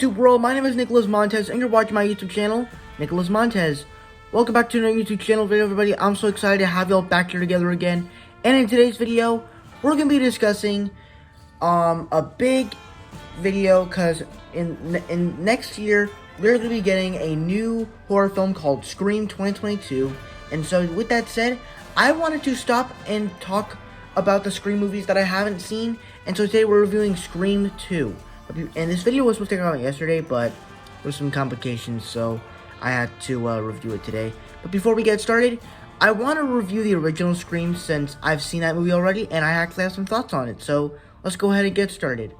YouTube world? My name is Nicholas Montez, and you're watching my YouTube channel, Nicholas Montez. Welcome back to another YouTube channel video, everybody. I'm so excited to have y'all back here together again. And in today's video, we're going to be discussing a big video, because in next year, we're going to be getting a new horror film called Scream 2022. And so with that said, I wanted to stop and talk about the Scream movies that I haven't seen. And so today we're reviewing Scream 2. And this video was supposed to come out yesterday, but there were some complications, so I had to review it today. But before we get started, I want to review the original Scream since I've seen that movie already, and I actually have some thoughts on it. So let's go ahead and get started.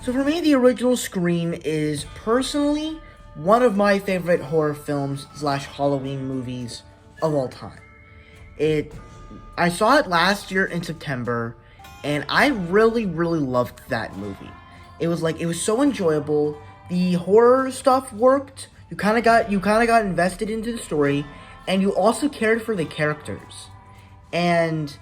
So for me, the original Scream is personally one of my favorite horror films / Halloween movies of all time. I saw it last year in September, and I really loved that movie. It was so enjoyable. The horror stuff worked. You kind of got invested into the story, and you also cared for the characters. And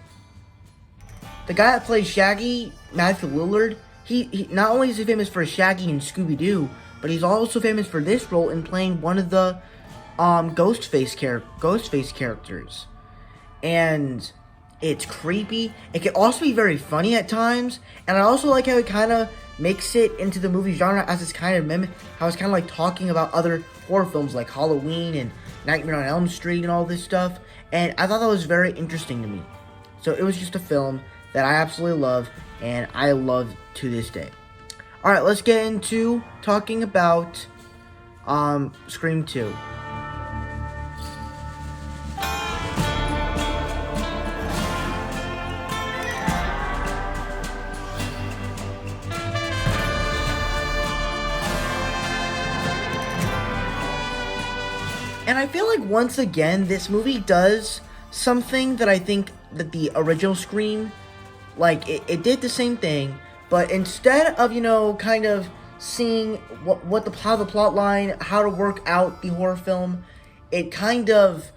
the guy that plays Shaggy, Matthew Lillard, he not only is he famous for Shaggy and Scooby-Doo, but he's also famous for this role in playing one of the Ghostface characters. And it's creepy. It can also be very funny at times, and I also like how it kind of makes it into the movie genre as it's kind of how it's kind of like talking about other horror films like Halloween and Nightmare on Elm Street and all this stuff. And I thought that was very interesting to me. So it was just a film that I absolutely love, and I love to this day. All right, let's get into talking about Scream 2. And I feel like once again, this movie does something that I think that the original Scream, it did the same thing, but instead of, kind of seeing how the plot line, how to work out the horror film, it kind of,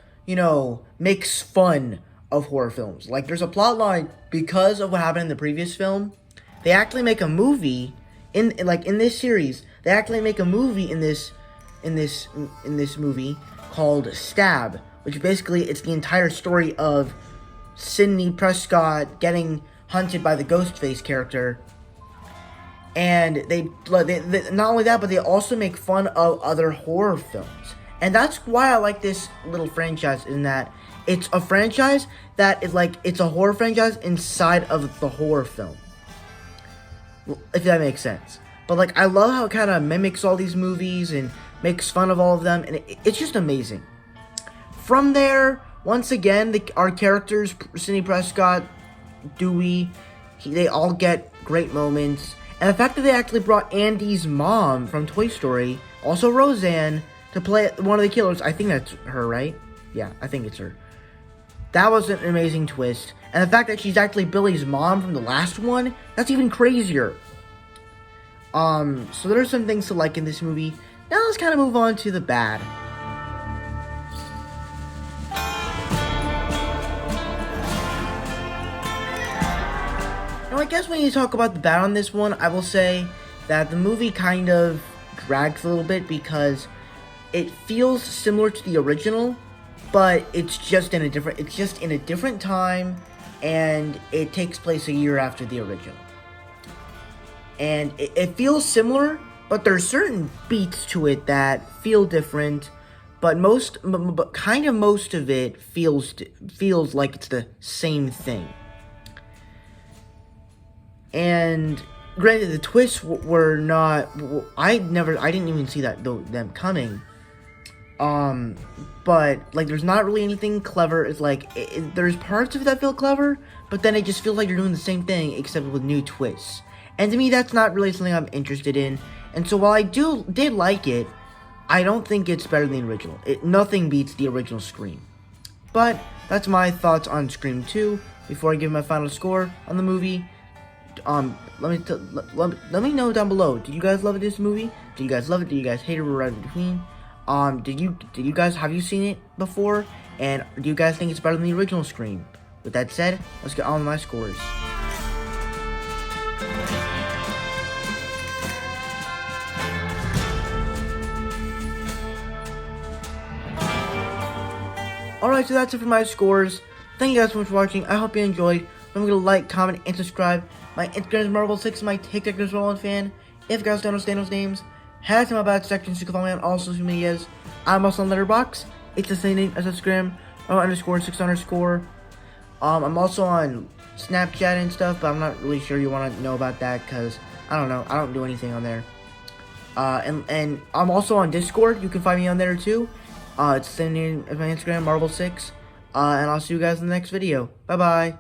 makes fun of horror films. Like, there's a plot line because of what happened in the previous film. They actually make a movie in this series. They actually make a movie in this movie called Stab, which basically it's the entire story of Sidney Prescott getting hunted by the Ghostface character. And they not only that, but they also make fun of other horror films. And that's why I like this little franchise, in that it's a franchise that is it's a horror franchise inside of the horror film, if that makes sense. But I love how it kind of mimics all these movies and makes fun of all of them, and it's just amazing. From there, once again, our characters, Sidney Prescott, Dewey, they all get great moments. And the fact that they actually brought Andy's mom from Toy Story, also Roseanne, to play one of the killers. I think that's her, right? Yeah, I think it's her. That was an amazing twist. And the fact that she's actually Billy's mom from the last one, that's even crazier. So there's some things to like in this movie. Now let's kind of move on to the bad. Now I guess when you talk about the bad on this one, I will say that the movie kind of drags a little bit because it feels similar to the original, but it's just in a different time, and it takes place a year after the original. And it feels similar, but there's certain beats to it that feel different, but most of it feels like it's the same thing. And granted, the twists were not. I didn't even see them coming. But there's not really anything clever. It's there's parts of it that feel clever, but then it just feels like you're doing the same thing except with new twists. And to me, that's not really something I'm interested in. And so while I did like it, I don't think it's better than the original. Nothing beats the original Scream. But that's my thoughts on Scream 2. Before I give my final score on the movie, let me know down below. Did you guys love this movie? Did you guys love it? Did you guys hate it? Or right in between? Did you guys have you seen it before? And do you guys think it's better than the original Scream? With that said, let's get on with my scores. Alright, so that's it for my scores. Thank you guys so much for watching. I hope you enjoyed. Remember to like, comment, and subscribe. My Instagram is Marvel6, my TikTok is RolandFan. If you guys don't understand those names, head to my back section so you can follow me on all social medias. I'm also on Letterboxd. It's the same name as Instagram, _6_. I'm also on Snapchat and stuff, but I'm not really sure you want to know about that because I don't know. I don't do anything on there. And I'm also on Discord. You can find me on there too. It's the same name as my Instagram, Marvel6. And I'll see you guys in the next video. Bye bye.